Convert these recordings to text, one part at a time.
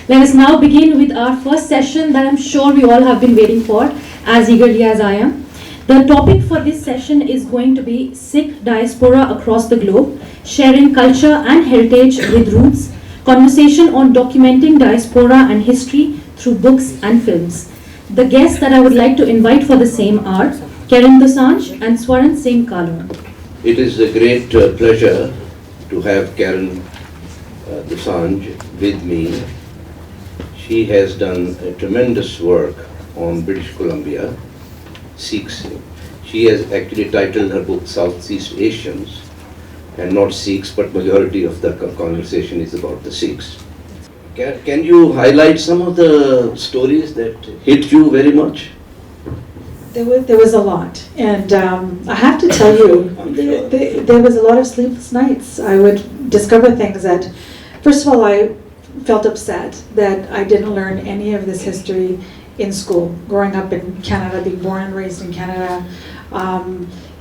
Let us now begin with our first session that I'm sure we all have been waiting for as eagerly as I am. The topic for this session is going to be Sikh diaspora across the globe, sharing culture and heritage with roots, conversation on documenting diaspora and history through books and films. The guests that I would like to invite for the same are Karen Dosanjh and Swaran Singh Kalon. It is a great pleasure to have Karen Dosanjh with me. She has done a tremendous work on British Columbia, Sikhs. She has actually titled her book Southeast Asians, and not Sikhs, but majority of the conversation is about the Sikhs. Can you highlight some of the stories that hit you very much? There was a lot, and I have to tell you, there was a lot of sleepless nights. I would discover things that, first of all, I felt upset that I didn't learn any of this history in school. Growing up in Canada, being born and raised in Canada,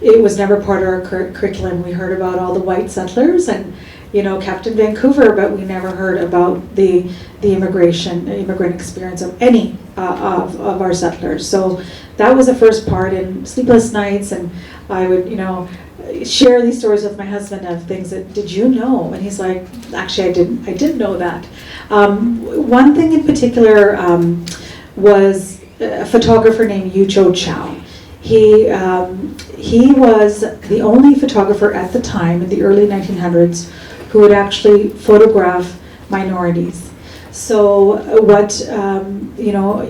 it was never part of our curriculum. We heard about all the white settlers and, you know, Captain Vancouver, but we never heard about the immigrant experience of any of our settlers. So that was the first part, and sleepless nights, and I would, you know, share these stories with my husband of things that, did you know? And he's like, actually, I didn't know that. One thing in particular was a photographer named Yucho Chow. He was the only photographer at the time in the early 1900s who would actually photograph minorities. So what, you know,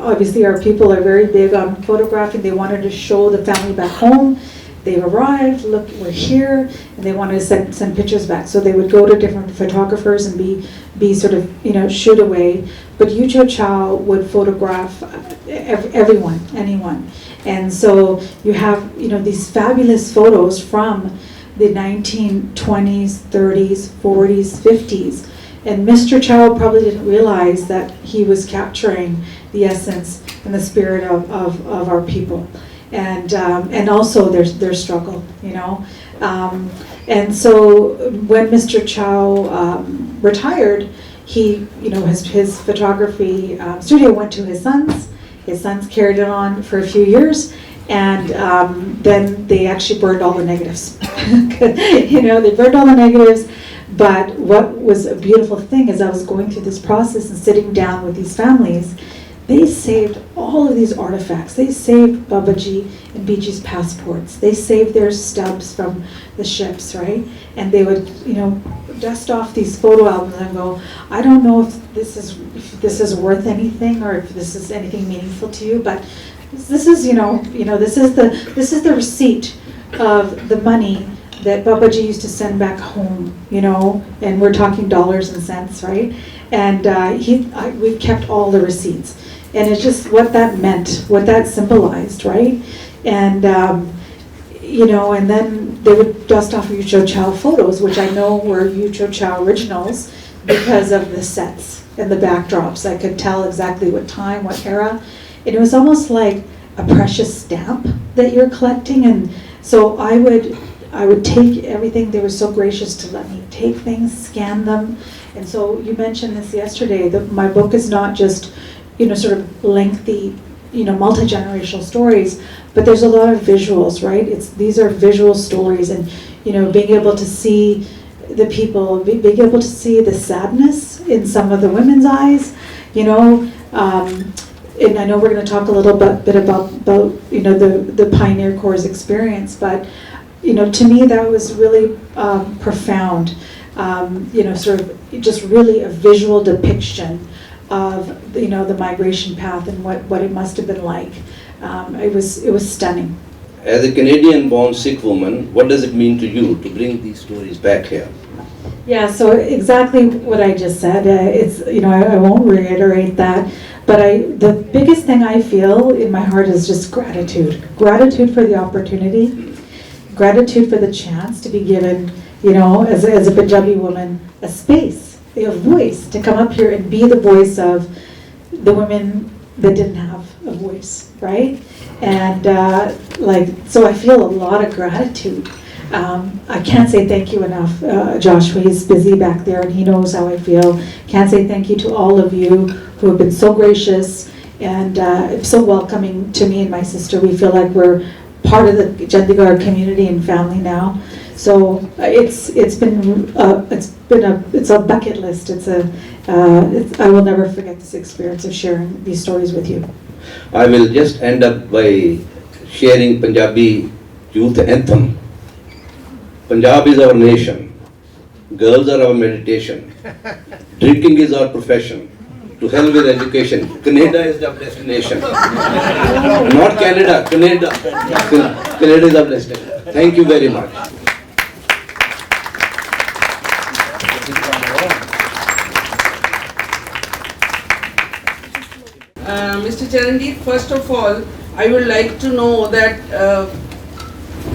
obviously our people are very big on photographing. They wanted to show the family back home. They've arrived, look, we're here, and they wanted to send pictures back. So they would go to different photographers and be sort of, you know, shoot away. But Yucho Chow would photograph everyone, anyone. And so you have, you know, these fabulous photos from the 1920s, 30s, 40s, 50s. And Mr. Chow probably didn't realize that he was capturing the essence and the spirit of our people. And also their struggle, you know. And so when Mr. Chow retired, he, you know, his photography studio went to his sons. His sons carried it on for a few years, and then they actually burned all the negatives. You know, they burned all the negatives. But what was a beautiful thing is I was going through this process and sitting down with these families. They saved all of these artifacts. They saved Babaji and Biji's passports. They saved their stubs from the ships, right? And they would, you know, dust off these photo albums and go, I don't know if this is worth anything or if this is anything meaningful to you, but this is, you know, this is the receipt of the money that Babaji used to send back home, you know, and we're talking dollars and cents, right? And we've kept all the receipts. And it's just what that meant, what that symbolized, right? And, you know, and then they would dust off Yucho Chow photos, which I know were Yucho Chow originals because of the sets and the backdrops. I could tell exactly what time, what era. And it was almost like a precious stamp that you're collecting. And so I would take everything. They were so gracious to let me take things, scan them. And so you mentioned this yesterday, that my book is not just, you know, sort of lengthy, you know, multi-generational stories, but there's a lot of visuals, right? These are visual stories, and, you know, being able to see the people, being able to see the sadness in some of the women's eyes, you know, and I know we're going to talk a little bit about you know, the Pioneer Corps' experience, but, you know, to me that was really profound, you know, sort of just really a visual depiction of, you know, the migration path and what it must have been like. It was stunning. As a Canadian-born Sikh woman, what does it mean to you to bring these stories back here? Yeah, so exactly what I just said. It's, you know, I won't reiterate that, but the biggest thing I feel in my heart is just gratitude. Gratitude for the opportunity, gratitude for the chance to be given, you know, as a Punjabi woman, a space, a voice to come up here and be the voice of the women that didn't have a voice, right? And so I feel a lot of gratitude. I can't say thank you enough. Joshua is busy back there and he knows how I feel. Can't say thank you to all of you who have been so gracious and so welcoming to me and my sister. We feel like we're part of the Chandigarh community and family now. So it's a bucket list. I will never forget this experience of sharing these stories with you. I will just end up by sharing Punjabi youth anthem. Punjab is our nation. Girls are our meditation. Drinking is our profession. To hell with education. Canada is the destination. Not Canada, Canada. Canada is our destination. Thank you very much. Mr. Charanjit, first of all, I would like to know that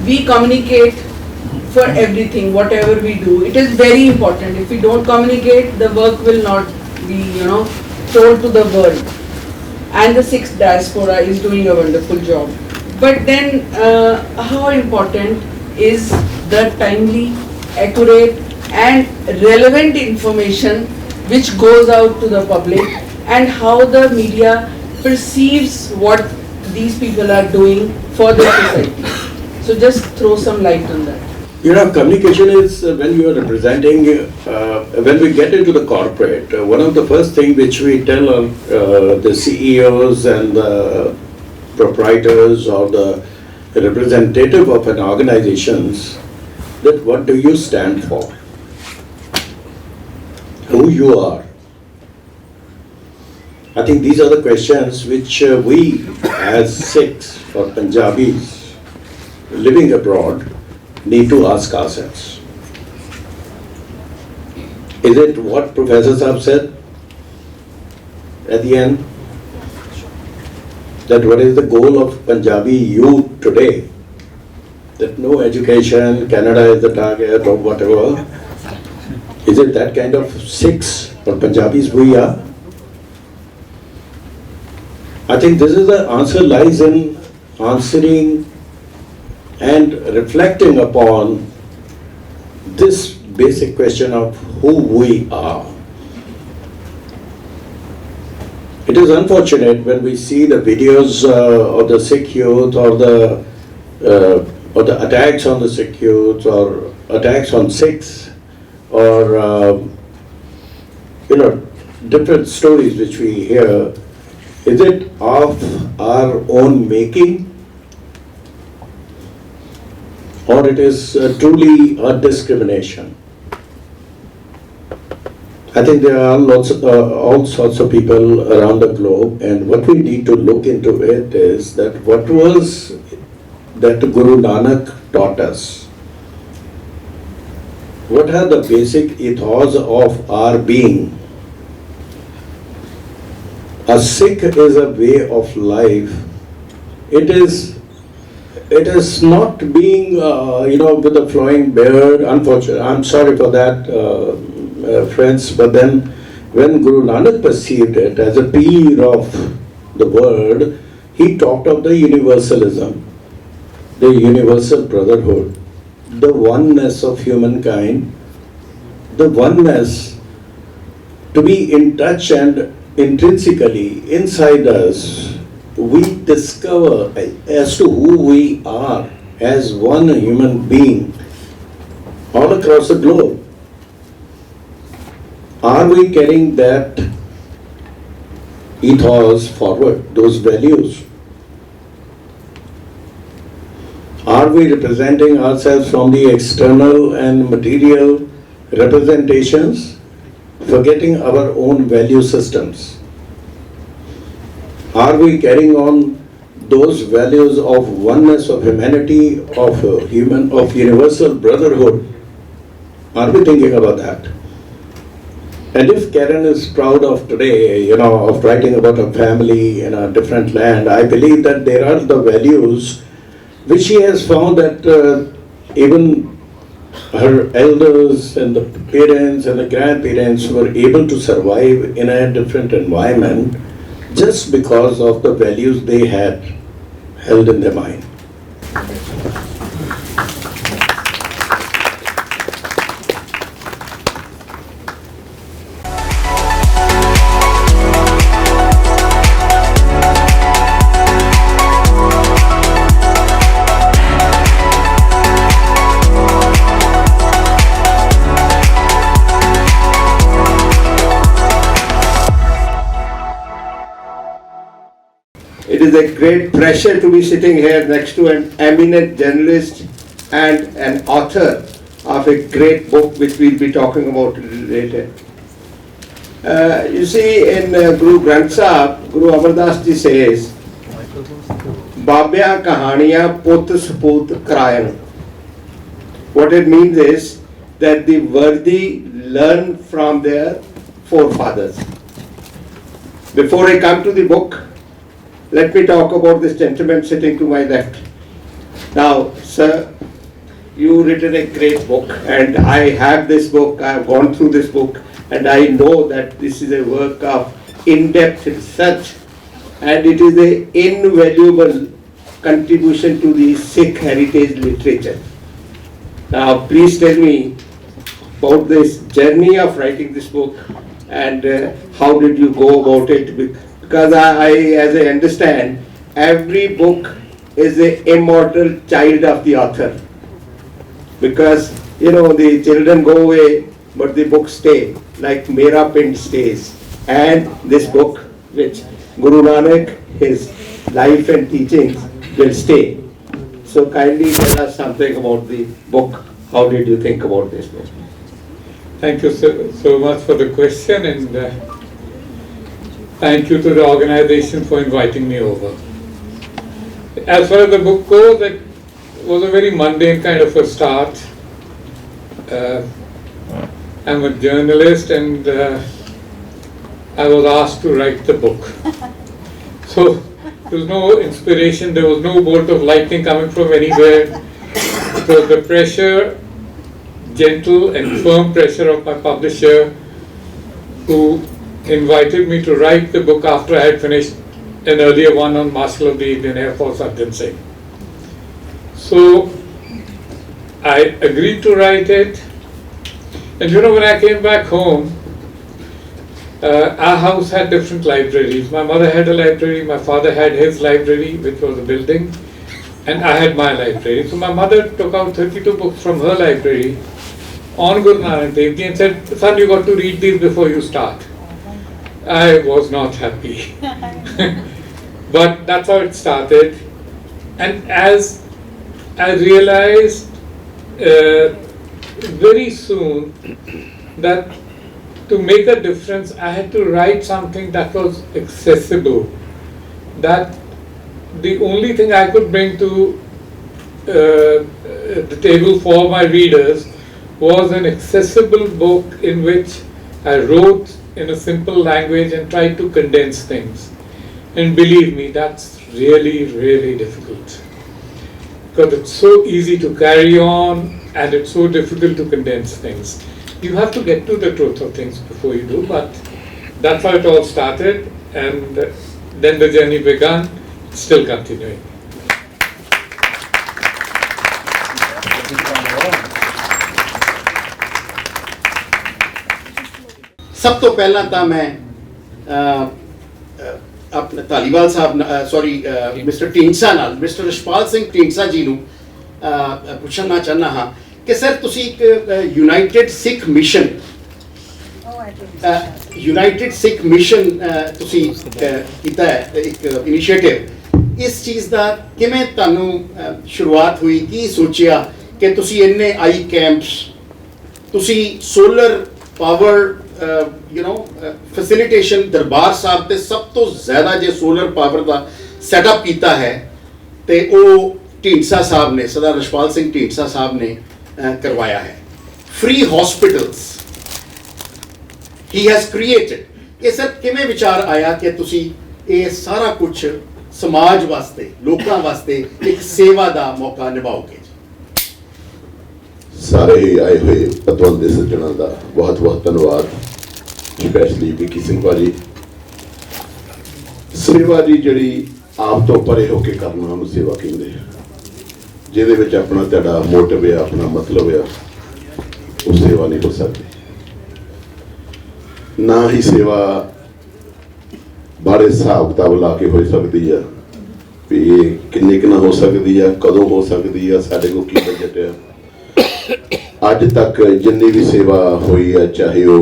we communicate for everything, whatever we do. It is very important. If we don't communicate, the work will not be, told to the world. And the Sikh diaspora is doing a wonderful job. But then, how important is the timely, accurate, and relevant information which goes out to the public, and how the media perceives what these people are doing for the society. So just throw some light on that. Communication is when you are representing, when we get into the corporate, one of the first things which we tell the CEOs and the proprietors or the representative of an organizations, that what do you stand for? Who you are? I think these are the questions which we as Sikhs or Punjabis living abroad need to ask ourselves. Is it what Professor Saab said at the end? That what is the goal of Punjabi youth today? That no education, Canada is the target or whatever. Is it that kind of Sikhs or Punjabis we are? I think this is the answer lies in answering and reflecting upon this basic question of who we are. It is unfortunate when we see the videos of the Sikh youth or the attacks on the Sikh youth or attacks on Sikhs or different stories which we hear. Is it of our own making? Or it is truly a discrimination? I think there are all sorts of people around the globe, and what we need to look into it is that what was that Guru Nanak taught us? What are the basic ethos of our being? A Sikh is a way of life. It is not being, with a flowing beard. Unfortunately, I'm sorry for that, friends. But then, when Guru Nanak perceived it as a peer of the world, he talked of the universalism, the universal brotherhood, the oneness of humankind, the oneness to be in touch and intrinsically inside us. We discover as to who we are as one human being all across the globe. Are we carrying that ethos forward, those values? Are we representing ourselves from the external and material representations, forgetting our own value systems? Are we carrying on those values of oneness, of humanity, of universal brotherhood? Are we thinking about that? And if Karen is proud of today, of writing about a family in a different land, I believe that there are the values which she has found that even her elders and the parents and the grandparents were able to survive in a different environment just because of the values they had held in their mind. It is a great pleasure to be sitting here next to an eminent journalist and an author of a great book which we'll be talking about later. You see, in Guru Granth Sahib, Guru Amardas Ji says, Babya kahaniya put saput krayan. What it means is that the worthy learn from their forefathers. Before I come to the book, let me talk about this gentleman sitting to my left. Now, sir, you've written a great book, and I have this book, I have gone through this book, and I know that this is a work of in-depth research, and it is an invaluable contribution to the Sikh heritage literature. Now, please tell me about this journey of writing this book, and how did you go about it? Because as I understand, every book is an immortal child of the author. Because, you know, the children go away, but the books stay, like Mera Pind stays. And this book, which Guru Nanak, his life and teachings will stay. So kindly tell us something about the book. How did you think about this book? Thank you so much for the question, and thank you to the organization for inviting me over. As far as the book goes, it was a very mundane kind of a start. I'm a journalist, and I was asked to write the book. So there was no inspiration, there was no bolt of lightning coming from anywhere. It was the pressure, gentle and firm pressure of my publisher, who invited me to write the book after I had finished an earlier one on Marshal of the Indian Air Force, Arjun Singh. So I agreed to write it, and you know, when I came back home, our house had different libraries. My mother had a library, my father had his library, which was a building, and I had my library. So my mother took out 32 books from her library on Guru Nanak Dev Ji and said, son, you got to read these before you start. I was not happy. But that's how it started. And as I realized very soon that to make a difference, I had to write something that was accessible. That the only thing I could bring to the table for my readers was an accessible book in which I wrote in a simple language and tried to condense things. And believe me, that's really, really difficult. Because it's so easy to carry on and it's so difficult to condense things. You have to get to the truth of things before you do, but that's how it all started, and then the journey began, still continuing. सब तो पहला तो मैं अपने धालीवाल साहब sorry mister Dhindsa नाल mister Rishpal Singh Dhindsa जी नूं पुछना चाहना हाँ कि सर तुसी एक यूनाइटेड सिख मिशन तुसी कीता है एक इनिशिएटिव इस चीज़ दा किवें तुहानूं शुरुआत हुई की सोचिया कि तुसी इन्ने आई कैंप्स तुसी सोलर पावर फैसिलिटेशन दरबार साहब ते सब तो ज़्यादा जे सोलर पावर का सैटअप किया है तो वो ढींडसा साहब ने सरदार रिशपाल सिंह ढींडसा साहब ने करवाया है free hospitals he has created ये सर किवें विचार आया कि तुसी ये सारा कुछ समाज वास्ते लोगों वास्ते एक सेवा का मौका निभाओगे सारे आए हुए पतवंत दे सज्जणों का बहुत बहुत धन्यवाद स्पैशली विकी सिंह भाजी सेवा जी जी आप तो परे होके करना हम सेवा कहते जिहदे विच अपना तुहाडा मोटिव है अपना मतलब है वो सेवा नहीं हो सकती ना ही सेवा बड़े हिसाब किताब ला के हो सकती है भी ये किन्नी किना हो सकती है कदों हो सकती है साडे कोल की बजट है अज तक जिन्नी भी सेवा हुई है चाहे वो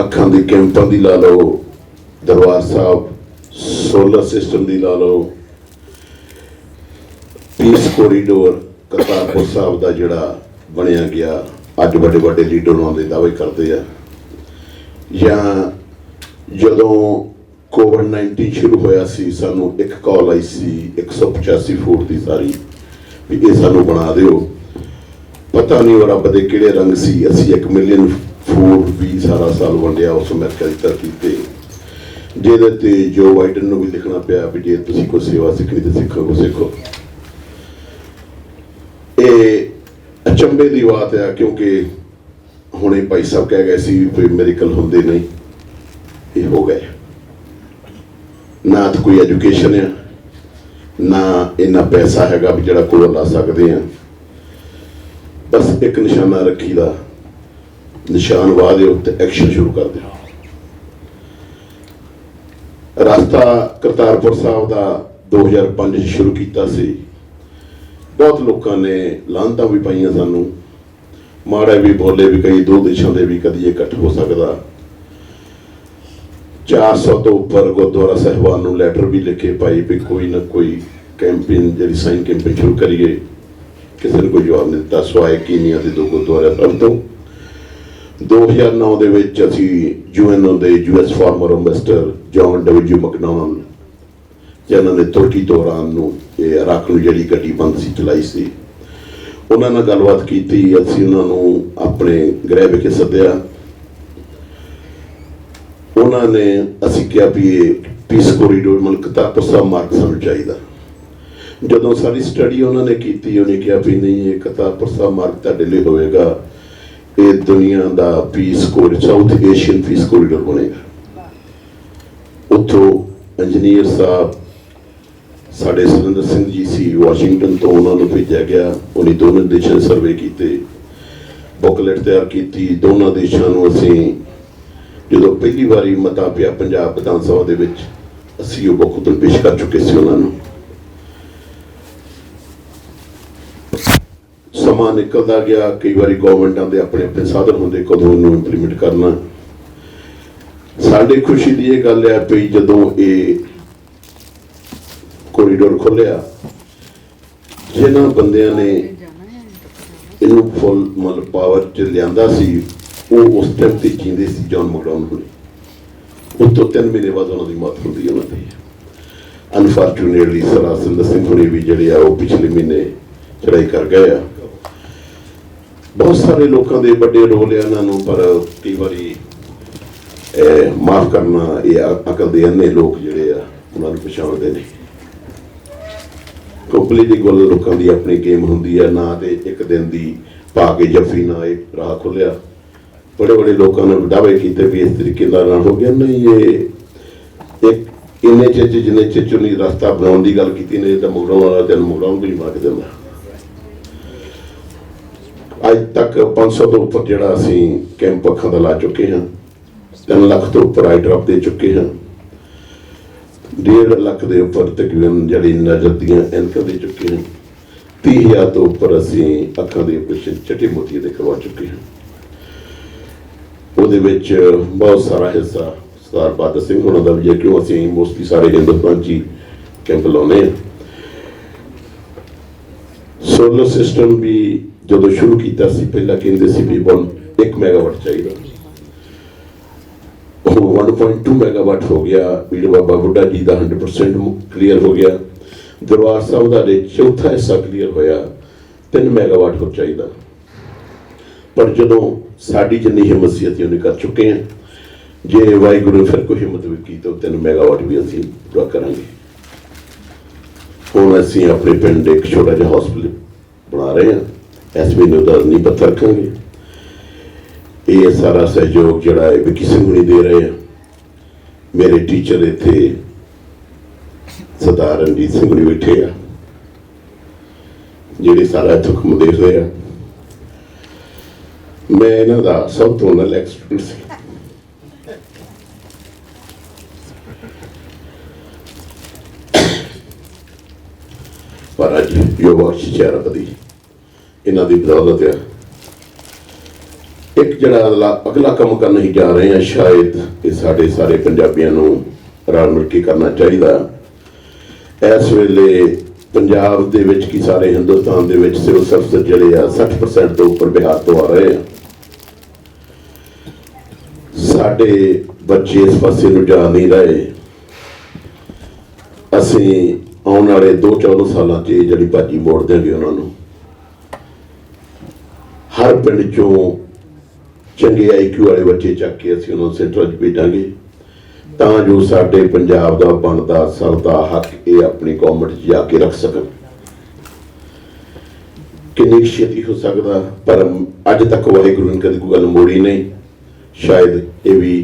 अखां दी कैंपां दी ला लो दरबार साहब सोलर सिस्टम की ला लो, पीस कोरीडोर करतारपुर साहब का जोड़ा बनया गया, अज बड़े बड़े लीडर उन्होंने दावे करते हैं। या जदों कोविड-19 शुरू होया सी, सानू एक कॉल आई सी 185 फुट की सारी भी ये सानू बना दिओ। पता नहीं वो रब दे किहड़े रंग सी, असी 1 मिलियन फूट भी सारा साल वंडिया उस अमेरिका की धरती ते, जिहदे ते जो बाइडन नूं भी लिखना पिया भी जे तुसीं कोई सेवा सिखनी तो सिखो को सिखो। ये अचंभे की बात है क्योंकि हुणे भाई साहब कह गए सी कोई मेरिकल होंदे नहीं, ये हो गए। ना तो कोई एजुकेशन है, ना इन्ना पैसा हैगा भी जिहड़ा कोल ला सकते हैं। बस एक निशाना रखी दा, निशान वा दे उत्ते एक्शन शुरू कर दे। रास्ता करतारपुर साहब का 2005 शुरू किया सी, बहुत लोगों ने लानतां भी पाइयां सानू, माड़े भी बोले भी कई दो देशों के भी कदी इकट्ठ हो सकता। 400 तो उपर गुरुद्वारा साहिबान नूं लैटर भी लिखे पाई भी कोई ना कोई कैंपेन जी साइन कैंपेन शुरू करिए, किसी ने कोई जवाब नहीं दिता सवाए कीनिया के 2 गुरुद्वारा साहब तो। 2009 ਦੇ ਵਿੱਚ ਅਸੀਂ UN ਦੇ US former ambassador John W McDonald ਜਿਨ੍ਹਾਂ ਨੇ ਤੁਰਕੀ ਦੌਰਾਨ ਨੂੰ ਇਹ ਇਰਾਕ ਨੂੰ ਜਿਹੜੀ ਗੱਡੀ ਬੰਦ ਸੀ ਚਲਾਈ ਸੀ, ਉਹਨਾਂ ਨਾਲ ਗੱਲਬਾਤ ਕੀਤੀ। ਅਸੀਂ ਉਹਨਾਂ ਨੂੰ ਆਪਣੇ ਗ੍ਰਹਿ ਵਿਖੇ ਸੱਦਿਆ। ਉਹਨਾਂ ਨੇ ਅਸੀਂ ਕਿਹਾ ਵੀ ਇਹ ਪੀਸ ਕੋਰੀਡੋਰ ਕਰਤਾਰਪੁਰ ਸਾਹਿਬ ਮਾਰਗ ਸਾਨੂੰ ਚਾਹੀਦਾ। ਜਦੋਂ ਸਾਰੀ ਸਟੱਡੀ ਉਹਨਾਂ ਨੇ ਕੀਤੀ, ਉਹਨੇ ਕਿਹਾ ਵੀ ਨਹੀਂ ਇਹ ਕਰਤਾਰਪੁਰ ਸਾਹਿਬ ਮਾਰਗ ਤੁਹਾਡੇ ਲਈ ਹੋਵੇਗਾ, ये दुनिया का peace corridor, South Asian peace corridor बनेगा। उतों इंजीनियर साहब साढ़े सुरेंद्र सिंह जी सी वाशिंगटन तो उन्होंने भेजा गया, उन्हें दोनों देशों सर्वे किए, बुकलेट तैयार की। दोनों देशों को असी जो पहली बारी मता पिया पंजाब विधान सभा के विच, असी वो बुक पेश कर चुके सी। उन्होंने समा निकलता गया, कई बार गवर्नमेंटों के अपने अपने साधन होंगे कदों इंप्लीमेंट करना। साड़ी खुशी की यह गल है भी जदों ये कोरीडोर खोलिया, जिन्होंने बंदियां ने इनू फुल मतलब पावर च लिया सी, वो उस टाइम से जींदे सी जॉन मैकडॉनल्ड होने। उस तो 3 महीने बाद उन्होंने मौत होती उन्होंने। अनफॉर्चुनेटली सरा सुरेंद्र सिंह होनी भी जड़े आ वो पिछले महीने चढ़ाई कर गए आ। बहुत सारे लोगों के बड़े रोल है इन्होंने, पर कई बारी माफ करना ये अकल के अन्ने लोग जोड़े उन्होंने पछाणते नहीं। कोपली की गल लोगों की अपनी गेम होंगी है, ना तो एक दिन की पा के जफी ना एक राह खोलिया। बड़े बड़े लोगों ने दावे किए भी इस तरीके ना हो गया। नहीं ये एक इन्ने चिर जिन्ने चिर नहीं रास्ता बनाने की गल की नहीं तो मुगड़ाउण वाला दिन मुगड़ाउण भी नहीं मार देना। अज तक 500 तो उपर जोड़ा असी कैंप अखा का ला चुके हैं, 3 लाख तो उपर आई ड्रॉप दे चुके हैं, 1.5 लाख के उपर तकरीबन जी नजर दियाँ एनक दे चुके हैं, 30,000 तो उपर असी अखा के ऑपरेशन चिट्टे मोतिया के करवा चुके हैं। वो बहुत सारा हिस्सा सरदार बहादुर सिंह होना का भी है, क्यों असी मोस्टली सारे हिंदुस्तान च कैंप लाने। सोलर सिस्टम भी जो शुरू किया पहला कहते भी 1 मेगावाट चाहिए, 1.2 मेगावाट हो गया। पीर बाबा बुढ़ा जी का 100% क्लीयर हो गया। दरबार साहब का चौथा हिस्सा क्लीयर होया, 3 मेगावाट हो चाहिए। पर जो साड़ी जिन्नी हिम्मत सी असीं उन्नी कर चुके हैं। जे वाहिगुरू ने फिर कोई हिम्मत भी की तो 3 मेगावाट भी असीं पूरा करांगे। हुण असीं अपने पिंड एक छोटा जिहा हॉस्पिटल बना रहे हैं, इस महीने का नींह पत्थर रखांगे। ये सारा सहयोग जिहड़ा है विकी सिंह हुणी दे रहे हैं। मेरे टीचर इत्थे सरदार रणजीत सिंह हुणी बैठे आ, जिहड़े सारा इत्थों काम देख रहे हैं। मैं इन्हां दा सब तो नलैक स्टूडेंट सी। पर अज युवा शिक्षा बदी इन्हों की बदौलत है। एक जरा अगला काम करना ही जा रहे हैं, शायद ये साढ़े सारे पंजाबियों ਰਲ ਮਿਲ ਕੇ ਕਰਨਾ ਚਾਹੀਦਾ। ਇਸ ਵੇਲੇ ਪੰਜਾਬ ਦੇ ਵਿੱਚ ਕੀ ਸਾਰੇ ਹਿੰਦੁਸਤਾਨ ਦੇ ਵਿੱਚ ਸਿਵਲ ਸਰਵਿਸ ਜਿਹੜੇ ਆ 60% ਤੋਂ ਉੱਪਰ ਬਿਹਾਰ ਤੋਂ ਆ ਰਹੇ ਆ। ਸਾਡੇ ਬੱਚੇ ਇਸ ਪਾਸੇ ਨੂੰ ਜਾ ਨਹੀਂ ਰਹੇ। ਅਸੀਂ ਆਉਣ ਵਾਲੇ 2-4 ਸਾਲਾਂ 'ਚ ਜਿਹੜੀ ਬਾਜੀ ਮੋੜ ਦੇਵਾਂਗੇ ਉਹਨਾਂ ਨੂੰ। ਹਰ ਪਿੰਡ ਚੋਂ ਚੰਗੇ IQ ਵਾਲੇ ਬੱਚੇ ਚੱਕ ਕੇ ਅਸੀਂ ਉਹਨਾਂ ਨੂੰ ਸੈਂਟਰਾਂ 'ਚ ਭੇਜਾਂਗੇ ਤਾਂ ਜੋ ਸਾਡੇ ਪੰਜਾਬ ਦਾ ਬਣਦਾ ਸਰਦਾ ਹੱਕ ਇਹ ਆਪਣੀ ਗੌਰਮੈਂਟ 'ਚ ਜਾ ਕੇ ਰੱਖ ਸਕਣ। ਕਿੰਨੀ ਛੇਤੀ ਹੋ ਸਕਦਾ, ਪਰ ਅੱਜ ਤੱਕ ਵਾਹਿਗੁਰੂ ਨੇ ਕਦੇ ਕੋਈ ਗੱਲ ਮੋੜੀ ਨਹੀਂ। ਸ਼ਾਇਦ ਇਹ ਵੀ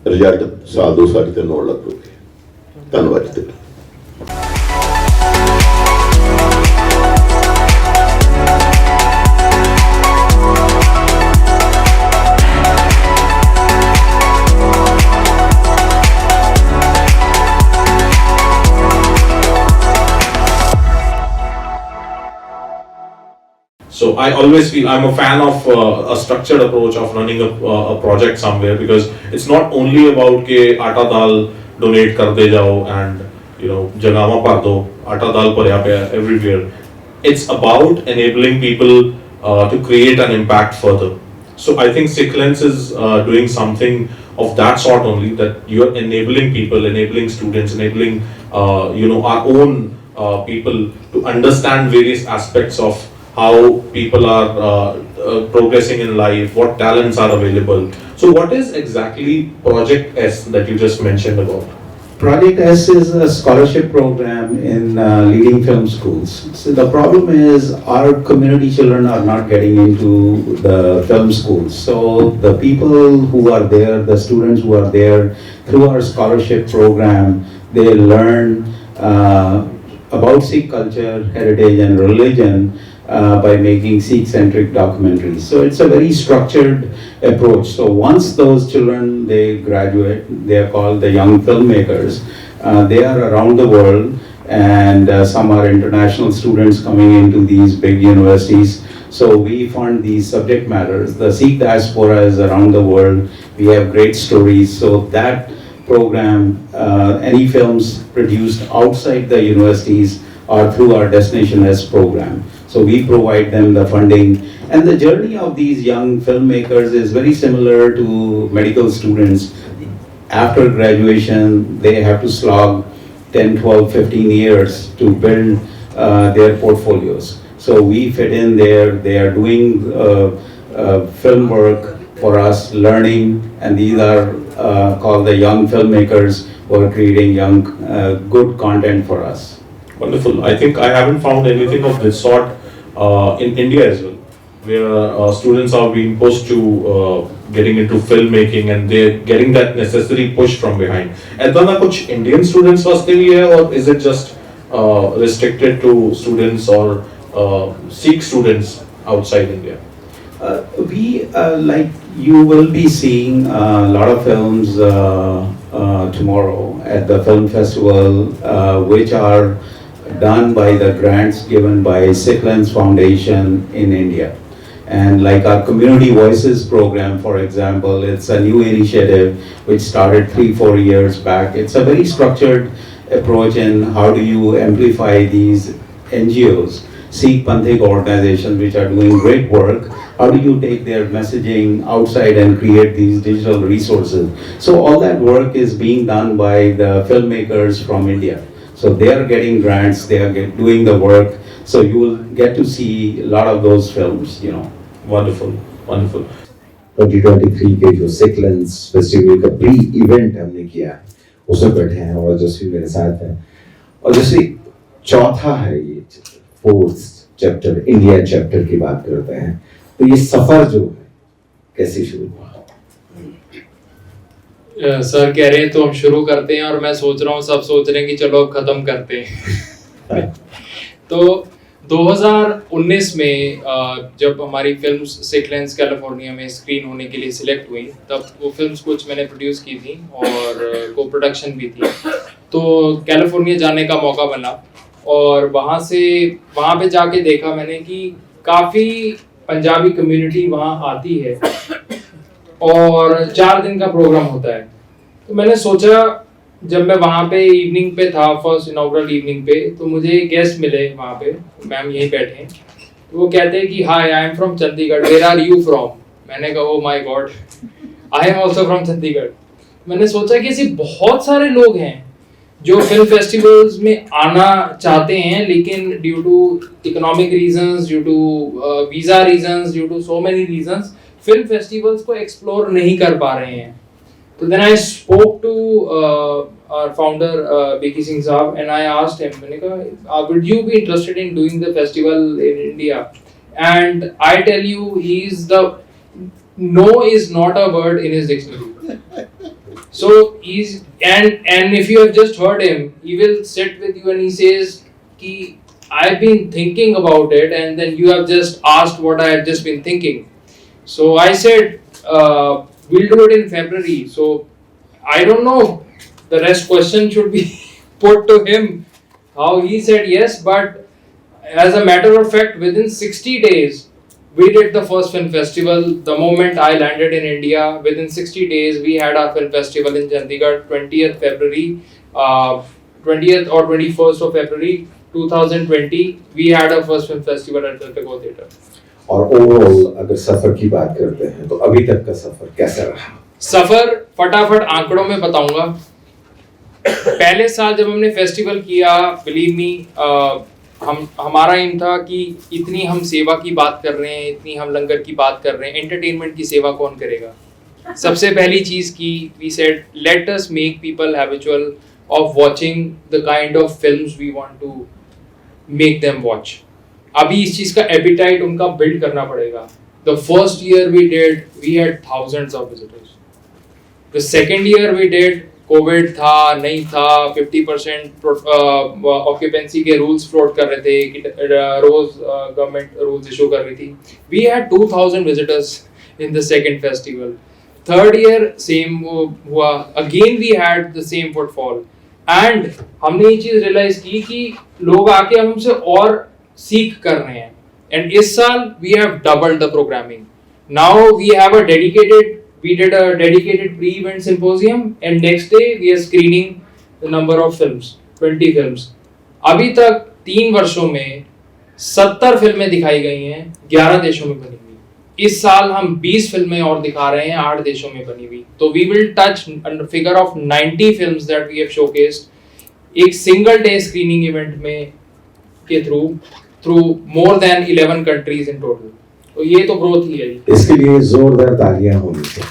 ਰਿਜ਼ਲਟ ਸਾਲ 2 ਸਾਲ 'ਚ ਆਉਣ ਲੱਗ ਪਵੇ। ਧੰਨਵਾਦ ਜੀ। So I always feel I'm a fan of a structured approach of running a project somewhere, because it's not only about ke aata dal donate kar de jao and jagama par do aata dal parya paya everywhere. It's about enabling people to create an impact further. So I think Sikh Lens is doing something of that sort only, that you're enabling people, enabling students, enabling our own people to understand various aspects of how people are progressing in life, what talents are available. So what is exactly Project S that you just mentioned about? Project S is a scholarship program in leading film schools. So the problem is our community children are not getting into the film schools. So the people who are there, the students who are there through our scholarship program, they learn about Sikh culture, heritage and religion by making Sikh-centric documentaries. So it's a very structured approach. So once those children, they graduate, they are called the young filmmakers. They are around the world, and some are international students coming into these big universities. So we fund these subject matters. The Sikh diaspora is around the world. We have great stories. So that program, any films produced outside the universities or through our Destination S program. So we provide them the funding, and the journey of these young filmmakers is very similar to medical students. After graduation, they have to slog 10, 12, 15 years to build their portfolios. So we fit in there. They are doing film work for us, learning, and these are called the young filmmakers who are creating young, good content for us. Wonderful. I think I haven't found anything of this sort in India as well, where students are being pushed to getting into filmmaking, and they're getting that necessary push from behind. ऐसा ना कुछ Indian students वास्ते भी है, or is it just restricted to students or Sikh students outside India? We like you will be seeing a lot of films tomorrow at the film festival, which are done by the grants given by Sikh Lens Foundation in India. And like our Community Voices program, for example, it's a new initiative which started 3-4 years back. It's a very structured approach in how do you amplify these NGOs, Sikh Panthic organizations which are doing great work. How do you take their messaging outside and create these digital resources? So all that work is being done by the filmmakers from India. So they are getting grants, they are doing the work. So you will get to see a lot of those films, Wonderful, wonderful. 2023 के जो Sikh Lens festival का pre event हमने किया है, उसमें बैठे हैं और जसवी मेरे साथ है। और जसवी चौथा है ये 4th चैप्टर, इंडिया चैप्टर की बात करते हैं। तो ये सफर जो है कैसे शुरू हुआ? सर कह रहे हैं तो हम शुरू करते हैं, और मैं सोच रहा हूँ सब सोच रहे हैं कि चलो अब खत्म करते हैं। तो 2019 में जब हमारी फिल्म सिख लेंस कैलिफोर्निया में स्क्रीन होने के लिए सिलेक्ट हुई, तब वो फिल्म्स कुछ मैंने प्रोड्यूस की थी और को प्रोडक्शन भी थी। तो कैलिफोर्निया जाने का मौका बना, और वहाँ पे जाके देखा मैंने कि काफ़ी पंजाबी कम्युनिटी वहाँ आती है और 4 दिन का प्रोग्राम होता है। तो मैंने सोचा जब मैं वहाँ पे इवनिंग पे था, फर्स्ट इनॉग्रल इवनिंग पे, तो मुझे गेस्ट मिले वहाँ पे, मैम यहीं बैठे हैं, तो वो कहते हैं कि hi I am from Chandigarh, where are you from? मैंने कहा oh my god, I am also from Chandigarh. मैंने सोचा कि ऐसे बहुत सारे लोग हैं जो फिल्म फेस्टिवल्स में आना चाहते हैं, लेकिन due to economic reasons, due to visa reasons, due to so many reasons film festivals को एक्सप्लोर नहीं कर पा रहे हैं। तो then I spoke to our founder Beki Singh Saab, and I asked him, मैंने कहा would you be interested in doing the festival in India? And I tell you, no is not a word in his dictionary. So and if you have just heard him, he will sit with you and he says कि I've been thinking about it, and then you have just asked what I have just been thinking. So I said we'll do it in February. So I don't know, the rest question should be put to him, how he said yes, but as a matter of fact, within 60 days we did the first film festival. The moment I landed in India, within 60 days we had our film festival in Chandigarh, 20th February, 20th or 21st of February 2020, we had our first film festival at the Tagore Theatre. और overall अगर सफर की बात करते हैं तो अभी तक का सफर कैसा रहा? सफर फटाफट आंकड़ों में बताऊंगा। पहले साल जब हमने फेस्टिवल किया, बिलीव मी, हमारा एम था कि इतनी हम सेवा की बात कर रहे हैं, इतनी हम लंगर की बात कर रहे हैं, एंटरटेनमेंट की सेवा कौन करेगा? सबसे पहली चीज की we said let us make people habitual of watching the kind of films we want to make them watch. अभी इस चीज का एपिटाइट उनका बिल्ड करना पड़ेगा। The first year we had thousands of visitors. The second year we did, Covid था नहीं था, 50% ऑक्यूपेंसी के रूल्स फ्लोट कर रहे थे, रोज गवर्नमेंट रूल्स इशू कर रही थी। We had 2000 visitors in the second festival. Third year same हुआ, again we had the same footfall, and हमने ये चीज रियलाइज की कि लोग आके हमसे और सीख कर रहे हैं। एंड इस साल we have doubled the programming. Now we have a dedicated, we did a dedicated pre-event symposium, and next day we are screening the number of films, 20 films. अभी तक 3 वर्षों में 70 फिल्में दिखाई गई हैं, 11 देशों में बनी हुई। इस साल हम 20 फिल्में और दिखा रहे हैं, 8 देशों में बनी हुई। तो we will touch a figure of 90 films that we have showcased एक single day screening event में के through more than 11 countries in total. तो ये तो ग्रोथ ही है। इसके लिए जोरदार तालियां होनी चाहिए।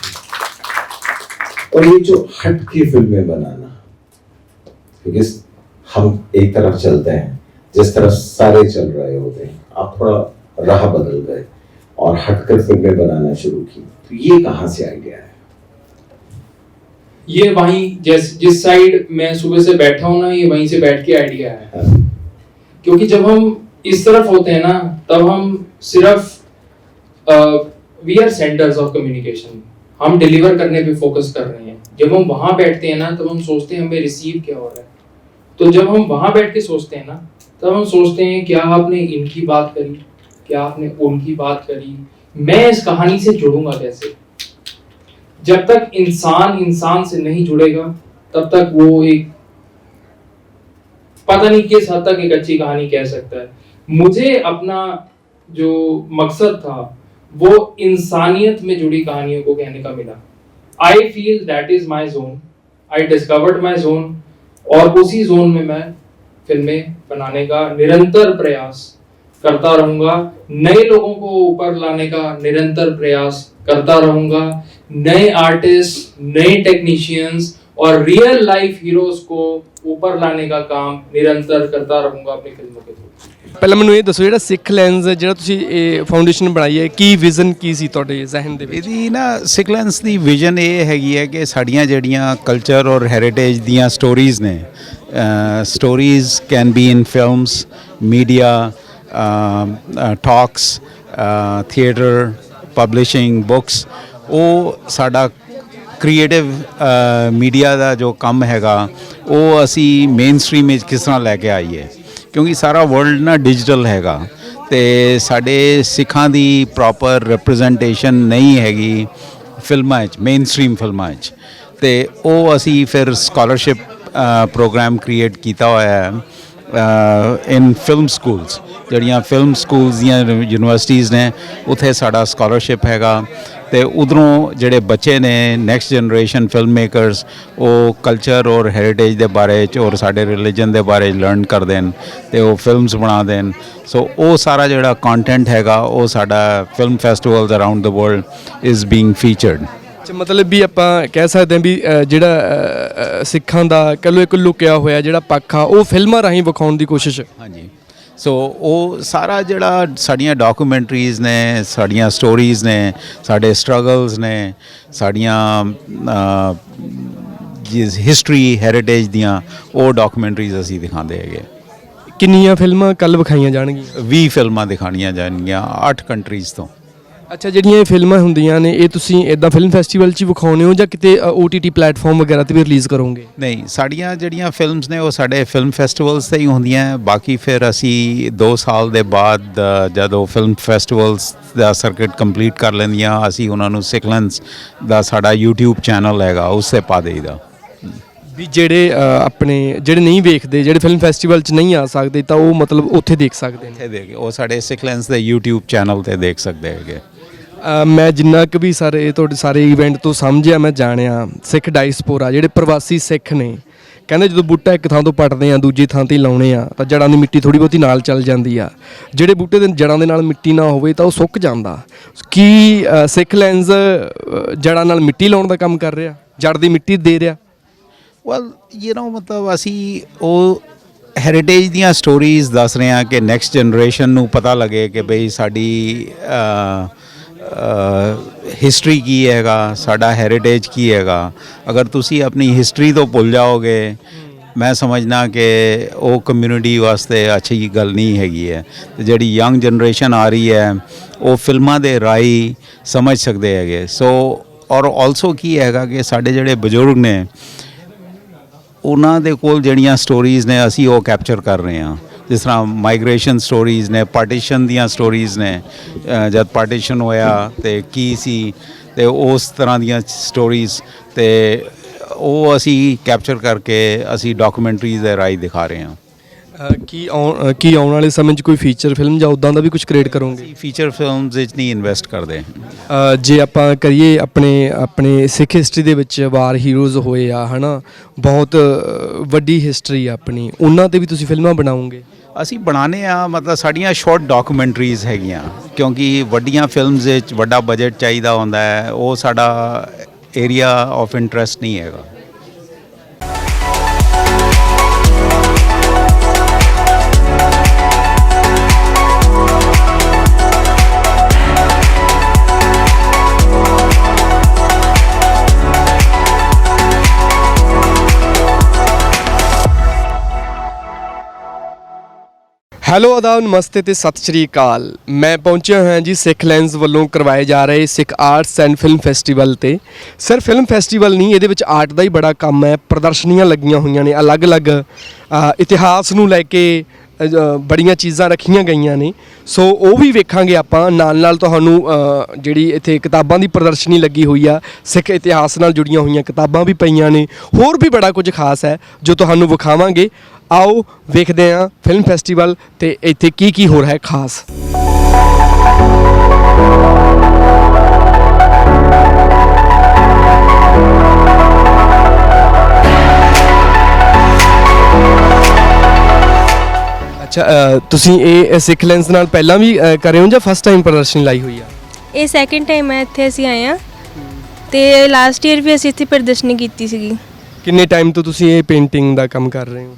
और ये जो हट की फिल्में बनाना, क्योंकि हम एक तरफ चलते हैं जिस तरफ सारे चल रहे होते हैं, आप थोड़ा राह बदल गए और हटकर फिल्में बनाना शुरू की, तो ये कहाँ से आइडिया है? ये वहीं जिस साइड मैं सुबह से बैठा हूँ ना, ये वहीं से बैठ के आइडिया है। क्योंकि जब हम इस तरफ होते हैं ना, तब हम सिर्फ we are centres of communication, हम डिलीवर करने पे फोकस कर रहे हैं। जब हम वहां बैठते हैं ना, तब हम सोचते हैं हमें रिसीव क्या हो रहा है। तो जब हम वहां बैठ के सोचते हैं ना, तब हम सोचते हैं क्या आपने इनकी बात करी, क्या आपने उनकी बात करी, मैं इस कहानी से जुड़ूंगा कैसे। जब तक इंसान से नहीं जुड़ेगा, तब तक वो एक पता नहीं किस हद तक एक अच्छी कहानी कह सकता है। मुझे अपना जो मकसद था वो इंसानियत में जुड़ी कहानियों को कहने का मिला। I feel that is my zone, I discovered my zone, और उसी जोन में मैं फिल्में बनाने का निरंतर प्रयास करता रहूंगा, नए लोगों को ऊपर लाने का निरंतर प्रयास करता रहूंगा, नए आर्टिस्ट, नए टेक्नीशियंस और रियल लाइफ हीरोज को ऊपर लाने का काम निरंतर करता रहूंगा अपनी फिल्मों के थ्रू। ਪਹਿਲਾਂ ਮੈਨੂੰ ਇਹ ਦੱਸੋ, ਜਿਹੜਾ ਸਿੱਖ ਲੈਂਸ ਜਿਹੜਾ ਤੁਸੀਂ ਇਹ ਫਾਊਂਡੇਸ਼ਨ ਬਣਾਈ ਹੈ, ਕੀ ਵਿਜ਼ਨ ਕੀ ਸੀ ਤੁਹਾਡੇ ਜ਼ਿਹਨ ਦੇ ਵਿੱਚ? ਇਹਦੀ ਨਾ ਸਿੱਖ ਲੈਂਸ ਦੀ ਵਿਜ਼ਨ ਇਹ ਹੈਗੀ ਹੈ ਕਿ ਸਾਡੀਆਂ ਜਿਹੜੀਆਂ ਕਲਚਰ ਔਰ ਹੈਰੀਟੇਜ ਦੀਆਂ ਸਟੋਰੀਜ਼ ਨੇ, stories can be in films, media, talks, theatre, publishing, books, ਉਹ ਸਾਡਾ ਕ੍ਰੀਏਟਿਵ ਮੀਡੀਆ ਦਾ ਜੋ ਕੰਮ ਹੈਗਾ ਉਹ ਅਸੀਂ ਮੇਨ ਸਟਰੀਮ ਵਿੱਚ ਕਿਸ ਤਰ੍ਹਾਂ ਲੈ ਕੇ ਆਈਏ, ਕਿਉਂਕਿ ਸਾਰਾ ਵਰਲਡ ਨਾ ਡਿਜੀਟਲ ਹੈਗਾ ਅਤੇ ਸਾਡੇ ਸਿੱਖਾਂ ਦੀ ਪ੍ਰੋਪਰ ਰਿਪਰੈਜ਼ੈਂਟੇਸ਼ਨ ਨਹੀਂ ਹੈਗੀ ਫਿਲਮਾਂ 'ਚ, ਮੇਨ ਸਟਰੀਮ ਫਿਲਮਾਂ 'ਚ, ਅਤੇ ਉਹ ਅਸੀਂ ਫਿਰ ਸਕਾਲਰਸ਼ਿਪ ਪ੍ਰੋਗਰਾਮ ਕ੍ਰੀਏਟ ਕੀਤਾ ਹੋਇਆ ਹੈ ਇਨ ਫਿਲਮ ਸਕੂਲਸ, ਜਿਹੜੀਆਂ ਫਿਲਮ ਸਕੂਲਸ ਦੀਆਂ ਯੂਨੀਵਰਸਿਟੀਜ਼ ਨੇ, ਉੱਥੇ ਸਾਡਾ ਸਕਾਲਰਸ਼ਿਪ ਹੈਗਾ। ਤੇ ਉਧਰੋਂ ਜਿਹੜੇ ਬੱਚੇ ਨੇ ਨੈਕਸਟ ਜਨਰੇਸ਼ਨ ਫਿਲਮ ਮੇਕਰਸ, ਉਹ ਕਲਚਰ ਔਰ ਹੈਰੀਟੇਜ ਦੇ ਬਾਰੇ 'ਚ ਔਰ ਸਾਡੇ ਰਿਲੀਜਨ ਦੇ ਬਾਰੇ ਲਰਨ ਕਰਦੇ ਨੇ ਤੇ ਉਹ ਫਿਲਮਸ ਬਣਾ ਦੇਣ। ਸੋ ਉਹ ਸਾਰਾ ਜਿਹੜਾ ਕੰਟੈਂਟ ਹੈਗਾ ਉਹ ਸਾਡਾ film festivals around the world is being featured. ਮਤਲਬ ਵੀ ਆਪਾਂ ਕਹਿ ਸਕਦੇ ਹਾਂ ਵੀ ਜਿਹੜਾ ਸਿੱਖਾਂ ਦਾ ਕਹਿ ਲਓ ਇੱਕ ਲੁਕਿਆ ਹੋਇਆ ਜਿਹੜਾ ਪੱਖ ਆ ਉਹ ਫਿਲਮਾਂ ਰਾਹੀਂ ਵਿਖਾਉਣ ਦੀ ਕੋਸ਼ਿਸ਼। ਹਾਂਜੀ, ਸੋ ਉਹ ਸਾਰਾ ਜਿਹੜਾ ਸਾਡੀਆਂ ਡਾਕੂਮੈਂਟਰੀਜ਼ ਨੇ, ਸਾਡੀਆਂ ਸਟੋਰੀਜ਼ ਨੇ, ਸਾਡੇ ਸਟਰਗਲਸ ਨੇ, ਸਾਡੀਆਂ ਹਿਸਟਰੀ ਹੈਰੀਟੇਜ ਦੀਆਂ ਉਹ ਡਾਕੂਮੈਂਟਰੀਜ਼ ਅਸੀਂ ਦਿਖਾਉਂਦੇ ਹੈਗੇ। ਕਿੰਨੀਆਂ ਫਿਲਮਾਂ ਕੱਲ੍ਹ ਵਿਖਾਈਆਂ ਜਾਣਗੀਆਂ? 20 ਫਿਲਮਾਂ ਦਿਖਾਉਣੀਆਂ ਜਾਣਗੀਆਂ 8 ਕੰਟਰੀਜ਼ ਤੋਂ। ਅੱਛਾ, ਜਿਹੜੀਆਂ ਇਹ ਫਿਲਮਾਂ ਹੁੰਦੀਆਂ ਨੇ ਇਹ ਤੁਸੀਂ ਇੱਦਾਂ ਫਿਲਮ ਫੈਸਟੀਵਲ 'ਚ ਹੀ ਵਿਖਾਉਂਦੇ ਹੋ ਜਾਂ ਕਿਤੇ OTT ਪਲੇਟਫਾਰਮ ਵਗੈਰਾ 'ਤੇ ਵੀ ਰਿਲੀਜ਼ ਕਰੋਗੇ? ਨਹੀਂ, ਸਾਡੀਆਂ ਜਿਹੜੀਆਂ ਫਿਲਮਸ ਨੇ ਉਹ ਸਾਡੇ ਫਿਲਮ ਫੈਸਟੀਵਲਸ 'ਤੇ ਹੀ ਹੁੰਦੀਆਂ। ਬਾਕੀ ਫਿਰ ਅਸੀਂ 2 ਸਾਲ ਦੇ ਬਾਅਦ ਜਦੋਂ ਫਿਲਮ ਫੈਸਟੀਵਲਸ ਦਾ ਸਰਕਿਟ ਕੰਪਲੀਟ ਕਰ ਲੈਂਦੀਆਂ, ਅਸੀਂ ਉਹਨਾਂ ਨੂੰ ਸਿਕਲੈਂਸ ਦਾ ਸਾਡਾ YouTube ਚੈਨਲ ਹੈਗਾ ਉਸ 'ਤੇ ਪਾ ਦੇਈਦਾ। ਵੀ ਜਿਹੜੇ ਜਿਹੜੇ ਨਹੀਂ ਵੇਖਦੇ, ਜਿਹੜੇ ਫਿਲਮ ਫੈਸਟੀਵਲ 'ਚ ਨਹੀਂ ਆ ਸਕਦੇ ਤਾਂ ਉਹ ਮਤਲਬ ਉੱਥੇ ਦੇਖ ਸਕਦੇ ਨੇ? ਉੱਥੇ ਉਹ ਸਾਡੇ ਸਿਕਲੈਂਸ ਦੇ YouTube ਚੈਨਲ 'ਤੇ ਦੇਖ ਸਕਦੇ ਹੈਗੇ। ਮੈਂ ਜਿੰਨਾ ਕੁ ਵੀ ਤੁਹਾਡੇ ਸਾਰੇ ਇਵੈਂਟ ਤੋਂ ਸਮਝਿਆ, ਮੈਂ ਜਾਣਿਆ ਸਿੱਖ ਡਾਇਸਪੋਰਾ ਜਿਹੜੇ ਪ੍ਰਵਾਸੀ ਸਿੱਖ ਨੇ, ਕਹਿੰਦੇ ਜਦੋਂ ਬੂਟਾ ਇੱਕ ਥਾਂ ਤੋਂ ਪੱਟਦੇ ਆ ਦੂਜੀ ਥਾਂ 'ਤੇ ਲਾਉਣੇ ਆ ਤਾਂ ਜੜ੍ਹਾਂ ਦੀ ਮਿੱਟੀ ਥੋੜ੍ਹੀ ਬਹੁਤੀ ਨਾਲ ਚੱਲ ਜਾਂਦੀ ਆ। ਜਿਹੜੇ ਬੂਟੇ ਦੇ ਜੜ੍ਹਾਂ ਦੇ ਨਾਲ ਮਿੱਟੀ ਨਾ ਹੋਵੇ ਤਾਂ ਉਹ ਸੁੱਕ ਜਾਂਦਾ। ਕੀ ਸਿੱਖ ਲੈਂਸ ਜੜ੍ਹਾਂ ਨਾਲ ਮਿੱਟੀ ਲਾਉਣ ਦਾ ਕੰਮ ਕਰ ਰਿਹਾ, ਜੜ੍ਹ ਦੀ ਮਿੱਟੀ ਦੇ ਰਿਹਾ? ਵੈਲ ਮਤਲਬ ਅਸੀਂ ਉਹ ਹੈਰੀਟੇਜ ਦੀਆਂ ਸਟੋਰੀਜ਼ ਦੱਸ ਰਹੇ ਹਾਂ ਕਿ ਨੈਕਸਟ ਜਨਰੇਸ਼ਨ ਨੂੰ ਪਤਾ ਲੱਗੇ ਕਿ ਬਈ ਸਾਡੀ ਹਿਸਟਰੀ ਕੀ ਹੈਗਾ, ਸਾਡਾ ਹੈਰੀਟੇਜ ਕੀ ਹੈਗਾ। ਅਗਰ ਤੁਸੀਂ ਆਪਣੀ ਹਿਸਟਰੀ ਤੋਂ ਭੁੱਲ ਜਾਓਗੇ, ਮੈਂ ਸਮਝਦਾ ਕਿ ਉਹ ਕਮਿਊਨਿਟੀ ਵਾਸਤੇ ਅੱਛੀ ਗੱਲ ਨਹੀਂ ਹੈਗੀ ਹੈ। ਤੇ ਜਿਹੜੀ ਯੰਗ ਜਨਰੇਸ਼ਨ ਆ ਰਹੀ ਹੈ ਉਹ ਫਿਲਮਾਂ ਦੇ ਰਾਹੀਂ ਸਮਝ ਸਕਦੇ ਹੈਗੇ। ਸੋ ਔਰ ਆਲਸੋ ਕੀ ਹੈਗਾ ਕਿ ਸਾਡੇ ਜਿਹੜੇ ਬਜ਼ੁਰਗ ਨੇ ਉਹਨਾਂ ਦੇ ਕੋਲ ਜਿਹੜੀਆਂ ਸਟੋਰੀਜ਼ ਨੇ ਅਸੀਂ ਉਹ ਕੈਪਚਰ ਕਰ ਰਹੇ ਹਾਂ। ਜਿਸ ਤਰ੍ਹਾਂ ਮਾਈਗ੍ਰੇਸ਼ਨ ਸਟੋਰੀਜ਼ ਨੇ, ਪਾਰਟੀਸ਼ਨ ਦੀਆਂ ਸਟੋਰੀਜ਼ ਨੇ, ਜਦ ਪਾਰਟੀਸ਼ਨ ਹੋਇਆ ਤੇ ਕੀ ਸੀ ਤੇ ਉਸ ਤਰ੍ਹਾਂ ਦੀਆਂ ਸਟੋਰੀਜ਼, ਤੇ ਉਹ ਅਸੀਂ ਕੈਪਚਰ ਕਰਕੇ ਅਸੀਂ ਡਾਕੂਮੈਂਟਰੀਜ਼ ਦੇ ਰਾਹੀਂ ਦਿਖਾ ਰਹੇ ਹਾਂ। ਕੀ ਆਉਣ ਵਾਲੇ ਸਮੇਂ 'ਚ ਕੋਈ ਫੀਚਰ ਫਿਲਮ ਜਾਂ ਉੱਦਾਂ ਦਾ ਵੀ ਕੁਝ ਕ੍ਰੀਏਟ ਕਰੋਗੇ? ਫੀਚਰ ਫਿਲਮਸ ਵਿੱਚ ਨਹੀਂ ਇਨਵੈਸਟ ਕਰਦੇ। ਜੇ ਆਪਾਂ ਕਰੀਏ ਆਪਣੇ ਸਿੱਖ ਹਿਸਟਰੀ ਦੇ ਵਿੱਚ ਵਾਰ ਹੀਰੋਜ਼ ਹੋਏ ਆ, ਹੈ ਨਾ, ਬਹੁਤ ਵੱਡੀ ਹਿਸਟਰੀ ਆਪਣੀ, ਉਹਨਾਂ 'ਤੇ ਵੀ ਤੁਸੀਂ ਫਿਲਮਾਂ ਬਣਾਓਗੇ? ਅਸੀਂ ਬਣਾਉਂਦੇ ਹਾਂ, ਮਤਲਬ ਸਾਡੀਆਂ ਸ਼ਾਰਟ ਡਾਕੂਮੈਂਟਰੀਜ਼ ਹੈਗੀਆਂ, ਕਿਉਂਕਿ ਵੱਡੀਆਂ ਫਿਲਮਸ ਵਿੱਚ ਵੱਡਾ ਬਜਟ ਚਾਹੀਦਾ ਹੁੰਦਾ ਹੈ, ਉਹ ਸਾਡਾ ਏਰੀਆ ਆਫ ਇੰਟਰਸਟ ਨਹੀਂ ਹੈਗਾ। ਹੈਲੋ, ਆਦਾਬ, ਨਮਸਤੇ ਤੇ ਸਤਿ ਸ਼੍ਰੀ ਅਕਾਲ। ਮੈਂ ਪਹੁੰਚਿਆ ਹੋਇਆ ਜੀ ਸਿੱਖ ਲੈਂਸ ਵੱਲੋਂ ਕਰਵਾਏ ਜਾ ਰਹੇ ਸਿੱਖ ਆਰਟਸ ਐਂਡ ਫਿਲਮ ਫੈਸਟੀਵਲ ਤੇ। ਸਿਰਫ ਫਿਲਮ ਫੈਸਟੀਵਲ ਨਹੀਂ, ਇਹਦੇ ਵਿੱਚ ਆਰਟ ਦਾ ਹੀ ਬੜਾ ਕੰਮ ਹੈ। ਪ੍ਰਦਰਸ਼ਨੀਆਂ ਲੱਗੀਆਂ ਹੋਈਆਂ ਨੇ, ਅਲੱਗ-ਅਲੱਗ ਇਤਿਹਾਸ ਨੂੰ ਲੈ ਕੇ ਬੜੀਆਂ ਚੀਜ਼ਾਂ ਰੱਖੀਆਂ ਗਈਆਂ ਨੇ। ਸੋ ਉਹ ਵੀ ਵੇਖਾਂਗੇ ਆਪਾਂ, ਨਾਲ ਤੁਹਾਨੂੰ ਜਿਹੜੀ ਇੱਥੇ ਕਿਤਾਬਾਂ ਦੀ ਪ੍ਰਦਰਸ਼ਨੀ ਲੱਗੀ ਹੋਈ ਆ, ਸਿੱਖ ਇਤਿਹਾਸ ਨਾਲ ਜੁੜੀਆਂ ਹੋਈਆਂ ਕਿਤਾਬਾਂ ਵੀ ਪਈਆਂ ਨੇ, ਹੋਰ ਵੀ ਬੜਾ ਕੁਝ ਖਾਸ ਹੈ ਜੋ ਤੁਹਾਨੂੰ ਵਿਖਾਵਾਂਗੇ। ਆਓ ਵੇਖਦੇ ਹਾਂ ਫਿਲਮ ਫੈਸਟੀਵਲ ਤੇ ਇੱਥੇ ਕੀ ਹੋ ਰਿਹਾ ਹੈ ਖਾਸ। ਅੱਛਾ, ਤੁਸੀਂ ਇਹ ਸਿੱਖ ਲੈਂਸ ਨਾਲ ਪਹਿਲਾਂ ਵੀ ਕਰੇ ਹੋ ਜਾਂ ਫਸਟ ਟਾਈਮ ਪ੍ਰਦਰਸ਼ਨੀ ਲਾਈ ਹੋਈ ਆ? ਇਹ ਸੈਕਿੰਡ ਟਾਈਮ ਹੈ ਇੱਥੇ ਅਸੀਂ ਆਏ ਹਾਂ ਤੇ ਲਾਸਟ ਈਅਰ ਵੀ ਅਸੀਂ ਇੱਥੇ ਪ੍ਰਦਰਸ਼ਨੀ ਕੀਤੀ ਸੀਗੀ। ਕਿੰਨੇ ਟਾਈਮ ਤੋਂ ਤੁਸੀਂ ਇਹ ਪੇਂਟਿੰਗ ਦਾ ਕੰਮ ਕਰ ਰਹੇ ਹੋ?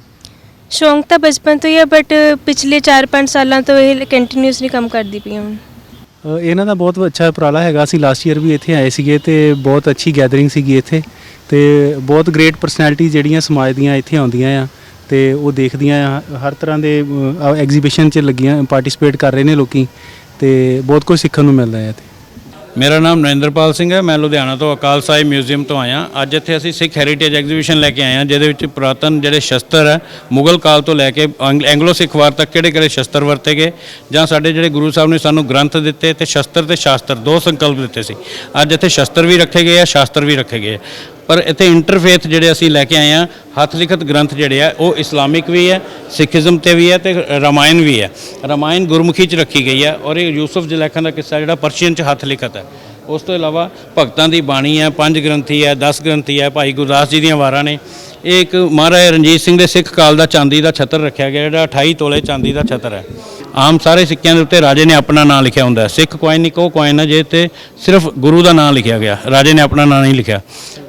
ਸ਼ੌਂਕ ਤਾਂ ਬਚਪਨ ਤੋਂ ਹੀ ਹੈ, ਬਟ ਪਿਛਲੇ 4-5 ਸਾਲਾਂ ਤੋਂ ਇਹ ਕੰਟੀਨਿਊਸਲੀ ਕੰਮ ਕਰਦੀ ਪਈ ਹਾਂ। ਇਹਨਾਂ ਦਾ ਬਹੁਤ ਅੱਛਾ ਉਪਰਾਲਾ ਹੈਗਾ। ਅਸੀਂ ਲਾਸਟ ਈਅਰ ਵੀ ਇੱਥੇ ਆਏ ਸੀਗੇ ਤੇ ਬਹੁਤ ਅੱਛੀ ਗੈਦਰਿੰਗ ਸੀਗੀ ਇੱਥੇ, ਤੇ ਬਹੁਤ ਗ੍ਰੇਟ ਪਰਸਨੈਲਿਟੀ ਜਿਹੜੀਆਂ ਸਮਾਜ ਦੀਆਂ ਇੱਥੇ ਆਉਂਦੀਆਂ ਆ ਤੇ ਉਹ ਦੇਖਦੀਆਂ ਆ, ਹਰ ਤਰ੍ਹਾਂ ਦੇ ਐਗਜ਼ੀਬਿਸ਼ਨ 'ਚ ਲੱਗੀਆਂ ਪਾਰਟਿਸਿਪੇਟ ਕਰ ਰਹੇ ਨੇ ਲੋਕੀ, ਤੇ ਬਹੁਤ ਕੁਝ ਸਿੱਖਣ ਨੂੰ ਮਿਲਦਾ ਹੈ ਇੱਥੇ। ਮੇਰਾ ਨਾਮ ਨਰਿੰਦਰਪਾਲ ਸਿੰਘ ਹੈ। ਮੈਂ ਲੁਧਿਆਣਾ ਤੋਂ ਅਕਾਲ ਸਾਹਿਬ ਮਿਊਜ਼ੀਅਮ ਤੋਂ ਆਇਆ। ਅੱਜ ਇੱਥੇ ਅਸੀਂ ਸਿੱਖ ਹੈਰੀਟੇਜ ਐਗਜ਼ੀਬਿਸ਼ਨ ਲੈ ਕੇ ਆਏ ਹਾਂ, ਜਿਹਦੇ ਵਿੱਚ ਪੁਰਾਤਨ ਜਿਹੜੇ ਸ਼ਸਤਰ ਹੈ, ਮੁਗਲ ਕਾਲ ਤੋਂ ਲੈ ਕੇ ਐਂਗਲੋ ਸਿੱਖ ਵਾਰ ਤੱਕ ਕਿਹੜੇ ਸ਼ਸਤਰ ਵਰਤੇ ਗਏ, ਜਾਂ ਸਾਡੇ ਜਿਹੜੇ ਗੁਰੂ ਸਾਹਿਬ ਨੇ ਸਾਨੂੰ ਗ੍ਰੰਥ ਦਿੱਤੇ ਤੇ ਸ਼ਸਤਰ ਤੇ ਸ਼ਾਸਤਰ 2 ਸੰਕਲਪ ਦਿੱਤੇ ਸੀ। ਅੱਜ ਇੱਥੇ ਸ਼ਸਤਰ ਵੀ ਰੱਖੇ ਗਏ ਆ, ਸ਼ਾਸਤਰ ਵੀ ਰੱਖੇ ਗਏ ਆ। ਪਰ ਇੱਥੇ ਇੰਟਰਫੇਥ ਜਿਹੜੇ ਅਸੀਂ ਲੈ ਕੇ ਆਏ ਹਾਂ, ਹੱਥ ਲਿਖਤ ਗ੍ਰੰਥ ਜਿਹੜੇ ਆ ਉਹ ਇਸਲਾਮਿਕ ਵੀ ਹੈ, ਸਿੱਖੀਜ਼ਮ ਤੇ ਵੀ ਹੈ ਤੇ ਰਾਮਾਇਣ ਵੀ ਹੈ। ਰਾਮਾਇਣ ਗੁਰਮੁਖੀ 'ਚ ਰੱਖੀ ਗਈ ਹੈ ਔਰ ਇਹ ਯੂਸਫ ਜਲੈਖਾਂ ਦਾ ਕਿੱਸਾ ਜਿਹੜਾ ਪਰਸ਼ੀਅਨ 'ਚ ਹੱਥ ਲਿਖਤ ਹੈ। ਉਸ ਤੋਂ ਇਲਾਵਾ ਭਗਤਾਂ ਦੀ ਬਾਣੀ ਹੈ, 5 ਗ੍ਰੰਥੀ ਹੈ, 10 ਗ੍ਰੰਥੀ ਹੈ, ਭਾਈ ਗੁਰਦਾਸ ਜੀ ਦੀਆਂ ਵਾਰਾਂ ਨੇ। ਇਹ ਇੱਕ ਮਹਾਰਾਜਾ ਰਣਜੀਤ ਸਿੰਘ ਦੇ ਸਿੱਖ ਕਾਲ ਦਾ ਚਾਂਦੀ ਦਾ ਛੱਤਰ ਰੱਖਿਆ ਗਿਆ, ਜਿਹੜਾ 28 ਤੋਲੇ ਚਾਂਦੀ ਦਾ ਛੱਤਰ ਹੈ। ਆਮ ਸਾਰੇ ਸਿੱਕਿਆਂ ਦੇ ਉੱਤੇ ਰਾਜੇ ਨੇ ਆਪਣਾ ਨਾਂ ਲਿਖਿਆ ਹੁੰਦਾ। ਸਿੱਖ ਕੋਇਨ ਇੱਕ ਉਹ ਕੋਇਨ ਹੈ ਜਿਹਦੇ 'ਤੇ ਸਿਰਫ ਗੁਰੂ ਦਾ ਨਾਂ ਲਿਖਿਆ ਗਿਆ, ਰਾਜੇ ਨੇ ਆਪਣਾ ਨਾਂ ਨਹੀਂ ਲਿਖਿਆ।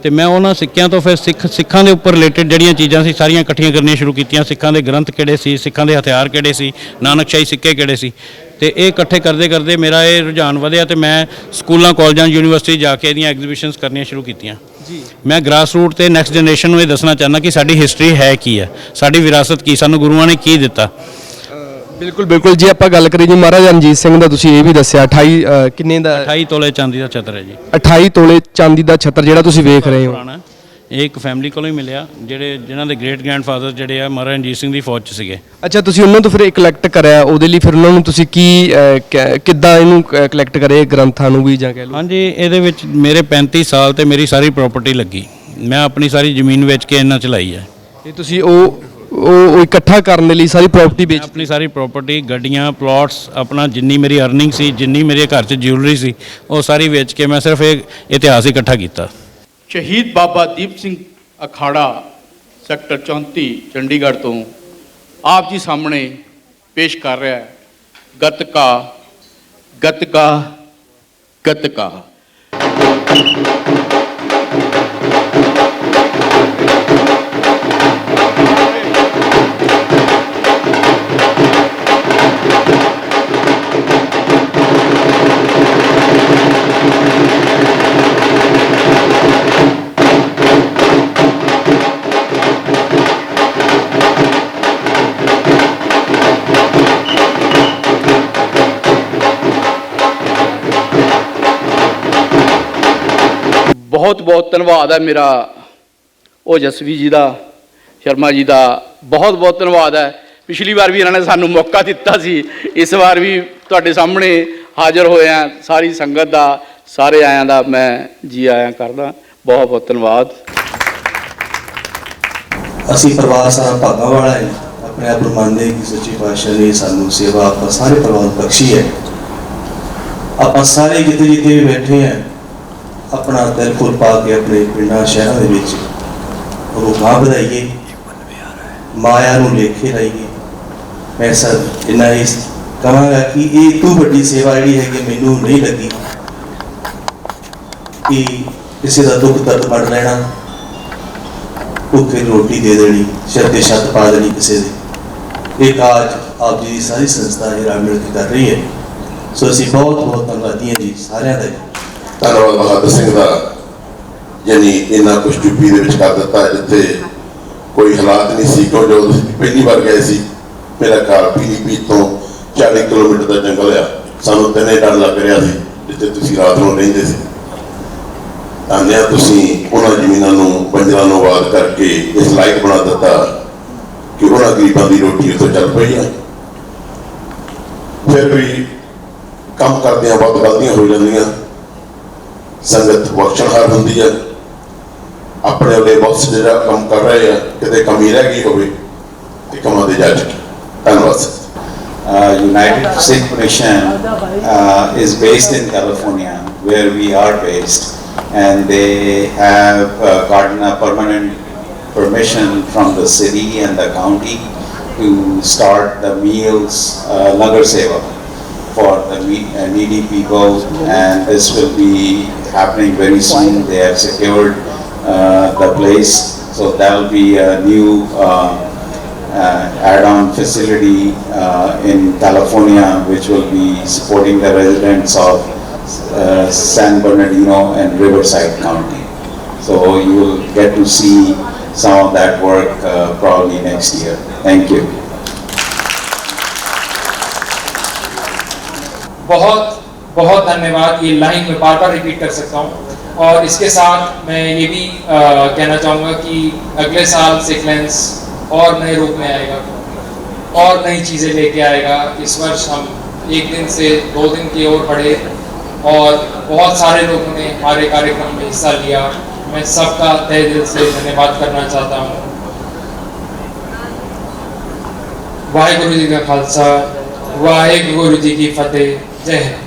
ਤੇ ਮੈਂ ਉਹਨਾਂ ਸਿੱਕਿਆਂ ਤੋਂ ਫਿਰ ਸਿੱਖਾਂ ਦੇ ਉੱਪਰ ਰਿਲੇਟਡ ਜਿਹੜੀਆਂ ਚੀਜ਼ਾਂ ਸੀ ਸਾਰੀਆਂ ਇਕੱਠੀਆਂ ਕਰਨੀਆਂ ਸ਼ੁਰੂ ਕੀਤੀਆਂ। ਸਿੱਖਾਂ ਦੇ ਗ੍ਰੰਥ ਕਿਹੜੇ ਸੀ, ਸਿੱਖਾਂ ਦੇ ਹਥਿਆਰ ਕਿਹੜੇ ਸੀ, ਨਾਨਕਸ਼ਾਹੀ ਸਿੱਕੇ ਕਿਹੜੇ ਸੀ, ਤੇ ਇਹ ਇਕੱਠੇ ਕਰਦੇ ਕਰਦੇ ਮੇਰਾ ਇਹ ਰੁਝਾਨ ਵਧਿਆ ਤੇ ਮੈਂ ਸਕੂਲਾਂ, ਕਾਲਜਾਂ, ਯੂਨੀਵਰਸਿਟੀ ਜਾ ਕੇ ਇਹਦੀਆਂ ਐਗਜ਼ੀਬਿਸ਼ਨਸ ਕਰਨੀਆਂ ਸ਼ੁਰੂ ਕੀਤੀਆਂ। ਮੈਂ ਗ੍ਰਾਸ ਰੂਟ ਤੇ ਨੈਕਸਟ ਜਨਰੇਸ਼ਨ ਨੂੰ ਇਹ ਦੱਸਣਾ ਚਾਹੁੰਦਾ ਕਿ ਸਾਡੀ ਹਿਸਟਰੀ ਹੈ ਕੀ ਹੈ, ਸਾਡੀ ਵਿਰਾਸਤ ਕੀ, ਸਾਨੂੰ ਗੁਰੂਆਂ ਨੇ ਕੀ ਦਿੱਤਾ। ਬਿਲਕੁਲ ਬਿਲਕੁਲ ਜੀ। ਆਪਾਂ ਗੱਲ ਕਰੀਏ ਜੀ ਮਹਾਰਾਜਾ ਰਣਜੀਤ ਸਿੰਘ ਦਾ, ਤੁਸੀਂ ਇਹ ਵੀ ਦੱਸਿਆ 28 ਕਿੰਨੇ ਦਾ? 28 ਤੋਲੇ ਚਾਂਦੀ ਦਾ ਛੱਤਰ ਹੈ ਜੀ। 28 ਤੋਲੇ ਚਾਂਦੀ ਦਾ ਛੱਤਰ ਜਿਹੜਾ ਤੁਸੀਂ ਵੇਖ ਰਹੇ ਹੋ, ਪੁਰਾਣਾ ਇਹ ਇੱਕ ਫੈਮਿਲੀ ਕੋਲੋਂ ਹੀ ਮਿਲਿਆ, ਜਿਨ੍ਹਾਂ ਦੇ ਗ੍ਰੇਟ ਗ੍ਰੈਂਡਫਾਦਰ ਜਿਹੜੇ ਆ ਮਹਾਰਾਜਾ ਰਣਜੀਤ ਸਿੰਘ ਦੀ ਫੌਜ 'ਚ ਸੀਗੇ। ਅੱਛਾ, ਤੁਸੀਂ ਉਹਨਾਂ ਤੋਂ ਫਿਰ ਇਹ ਕਲੈਕਟ ਕਰਿਆ, ਉਹਦੇ ਲਈ ਫਿਰ ਉਹਨਾਂ ਨੂੰ ਤੁਸੀਂ ਕੀ ਕਿੱਦਾਂ ਇਹਨੂੰ ਕਲੈਕਟ ਕਰੇ ਗ੍ਰੰਥਾਂ ਨੂੰ ਵੀ ਜਾਂ ਕਹਿ ਲਓ? ਹਾਂਜੀ, ਇਹਦੇ ਵਿੱਚ ਮੇਰੇ 35 ਸਾਲ ਤੇ ਮੇਰੀ ਸਾਰੀ ਪ੍ਰਾਪਰਟੀ ਲੱਗੀ। ਮੈਂ ਆਪਣੀ ਸਾਰੀ ਜ਼ਮੀਨ ਵੇਚ ਕੇ ਇਹਨਾਂ ਚਲਾਈ ਹੈ। ਇਹ ਤੁਸੀਂ ਉਹ ਇਕੱਠਾ ਕਰਨ ਦੇ ਲਈ ਸਾਰੀ ਪ੍ਰਾਪਰਟੀ ਵੇਚ? ਆਪਣੀ ਸਾਰੀ ਪ੍ਰਾਪਰਟੀ, ਗੱਡੀਆਂ, ਪਲਾਟਸ, ਆਪਣਾ ਜਿੰਨੀ ਮੇਰੀ ਅਰਨਿੰਗ ਸੀ, ਜਿੰਨੀ ਮੇਰੇ ਘਰ 'ਚ ਜਿਊਲਰੀ ਸੀ, ਉਹ ਸਾਰੀ ਵੇਚ ਕੇ ਮੈਂ ਸਿਰਫ ਇਹ ਇਤਿਹਾਸ ਇਕੱਠਾ ਕੀਤਾ। ਸ਼ਹੀਦ ਬਾਬਾ ਦੀਪ ਸਿੰਘ ਅਖਾੜਾ ਸੈਕਟਰ 34 ਚੰਡੀਗੜ੍ਹ ਤੋਂ ਆਪ ਜੀ ਸਾਹਮਣੇ ਪੇਸ਼ ਕਰ ਰਿਹਾ ਹੈ ਗੱਤਕਾ ਗੱਤਕਾ ਗੱਤਕਾ। ਬਹੁਤ ਬਹੁਤ ਧੰਨਵਾਦ ਹੈ ਮੇਰਾ ਓਜਸਵੀ ਜੀ ਦਾ, ਸ਼ਰਮਾ ਜੀ ਦਾ ਬਹੁਤ ਬਹੁਤ ਧੰਨਵਾਦ ਹੈ। ਪਿਛਲੀ ਵਾਰ ਵੀ ਇਹਨਾਂ ਨੇ ਸਾਨੂੰ ਮੌਕਾ ਦਿੱਤਾ ਸੀ, ਇਸ ਵਾਰ ਵੀ ਤੁਹਾਡੇ ਸਾਹਮਣੇ ਹਾਜ਼ਰ ਹੋਏ ਹਾਂ। ਸਾਰੀ ਸੰਗਤ ਦਾ, ਸਾਰੇ ਆਇਆਂ ਦਾ ਮੈਂ ਜੀ ਆਇਆਂ ਕਰਦਾ। ਬਹੁਤ ਬਹੁਤ ਧੰਨਵਾਦ। ਅਸੀਂ ਪਰਿਵਾਰ ਸਾਰਾ ਭਾਗਾਂ ਵਾਲਾ ਹੈ, ਆਪਣੇ ਆਪ ਨੂੰ ਮੰਨਦੇ ਕਿ ਸੱਚੇ ਪਾਤਸ਼ਾਹ ਨੇ ਸਾਨੂੰ ਸੇਵਾ ਆਪਾਂ ਸਾਰੇ ਪਰਿਵਾਰ ਨੂੰ ਬਖਸ਼ੀ ਹੈ। ਆਪਾਂ ਸਾਰੇ ਜਿੱਥੇ ਜਿੱਥੇ ਵੀ ਬੈਠੇ ਹਾਂ ਆਪਣਾ ਦਿਲ ਖੋਲ ਪਾ ਕੇ ਆਪਣੇ ਪਿੰਡਾਂ ਸ਼ਹਿਰਾਂ ਦੇ ਵਿੱਚ ਉਹਨੂੰ ਗਾਹ ਵਧਾਈਏ, ਮਾਇਆ ਨੂੰ ਲੇਖੇ ਲਾਈਏ। ਮੈਂ ਸਰ ਇੰਨਾ ਹੀ ਕਹਾਂਗਾ ਕਿ ਇਹ ਤੋਂ ਵੱਡੀ ਸੇਵਾ ਜਿਹੜੀ ਹੈਗੀ ਮੈਨੂੰ ਨਹੀਂ ਲੱਗੀ ਕਿ ਕਿਸੇ ਦਾ ਦੁੱਖ ਦਰਦ ਵੰਡ ਲੈਣਾ, ਭੁੱਖੇ ਰੋਟੀ ਦੇ ਦੇਣੀ, ਸਿਰ ਤੇ ਛੱਤ ਪਾ ਦੇਣੀ ਕਿਸੇ ਦੇ। ਇਹ ਕਾਜ ਆਪ ਜੀ ਦੀ ਸਾਰੀ ਸੰਸਥਾ ਇਹ ਰਲ ਮਿਲ ਕੇ ਕਰ ਰਹੀ ਹੈ। ਸੋ ਅਸੀਂ ਬਹੁਤ ਬਹੁਤ ਧੰਨਵਾਦੀ ਹਾਂ ਜੀ ਸਾਰਿਆਂ ਦਾ। ਧੰਨਵਾਦ ਬਹਾਦਰ ਸਿੰਘ ਦਾ, ਯਾਨੀ ਇੰਨਾ ਕੁਛ ਯੂਪੀ ਦੇ ਵਿੱਚ ਕਰ ਦਿੱਤਾ ਜਿੱਥੇ ਕੋਈ ਹਾਲਾਤ ਨਹੀਂ ਸੀ। ਕਿਉਂ ਜਦੋਂ ਅਸੀਂ ਪਹਿਲੀ ਵਾਰ ਗਏ ਸੀ, ਮੇਰਾ ਘਰ ਪੀਲੀਭੀਤ ਤੋਂ 40 ਕਿਲੋਮੀਟਰ ਦਾ ਜੰਗਲ ਆ, ਸਾਨੂੰ ਦਿਨੇ ਡਰ ਲੱਗ ਰਿਹਾ ਸੀ ਜਿੱਥੇ ਤੁਸੀਂ ਰਾਤ ਨੂੰ ਰਹਿੰਦੇ ਸੀ। ਧੰਨਿਆ ਤੁਸੀਂ ਉਹਨਾਂ ਜ਼ਮੀਨਾਂ ਨੂੰ, ਬੰਜਰਾਂ ਨੂੰ ਆਬਾਦ ਕਰਕੇ ਇਸ ਲਾਇਕ ਬਣਾ ਦਿੱਤਾ ਕਿ ਉਹਨਾਂ ਗਰੀਬਾਂ ਦੀ ਰੋਟੀ ਉੱਤੇ ਚੱਲ ਪਈ ਹੈ। ਫਿਰ ਵੀ ਕੰਮ ਕਰਦਿਆਂ ਬਹੁਤ ਗਲਤੀਆਂ ਹੋ ਜਾਂਦੀਆਂ, ਸੰਗਤ ਬਖਸ਼ਣਹਾਰ ਹੁੰਦੀ ਹੈ। ਆਪਣੇ ਉਹਦੇ ਬਾਕਸ ਜਿਹੜਾ ਕੰਮ ਕਰ ਰਹੇ ਆ ਕਿਤੇ ਕਮੀ ਰਹਿ ਗਈ ਹੋਵੇ ਤੇ ਕੰਮਾਂ ਦੇ ਜੱਜ। ਧੰਨਵਾਦ। United Sikh Mission is based in California, where we are based, and they have gotten a permanent permission from the city and the county to start the meals Langar Seva for the needy people, and this will be happening very soon. They have secured the place, so that will be a new add-on facility in California, which will be supporting the residents of San Bernardino and Riverside County. So you will get to see some of that work probably next year. Thank you. बहुत बहुत धन्यवाद। ये line में बार बार repeat कर सकता हूँ। और इसके साथ मैं ये भी कहना चाहूँगा कि अगले साल सिकलेंस और नए रूप में आएगा और नई चीज़ें लेके आएगा। इस वर्ष हम 1 दिन से 2 दिन की ओर बढ़े और बहुत सारे लोगों ने हमारे कार्यक्रम में हिस्सा लिया। मैं सबका तहे दिल से धन्यवाद करना चाहता हूँ। वाहिगुरु जी का खालसा, वाहिगुरु जी की फतेह। जय हिंद।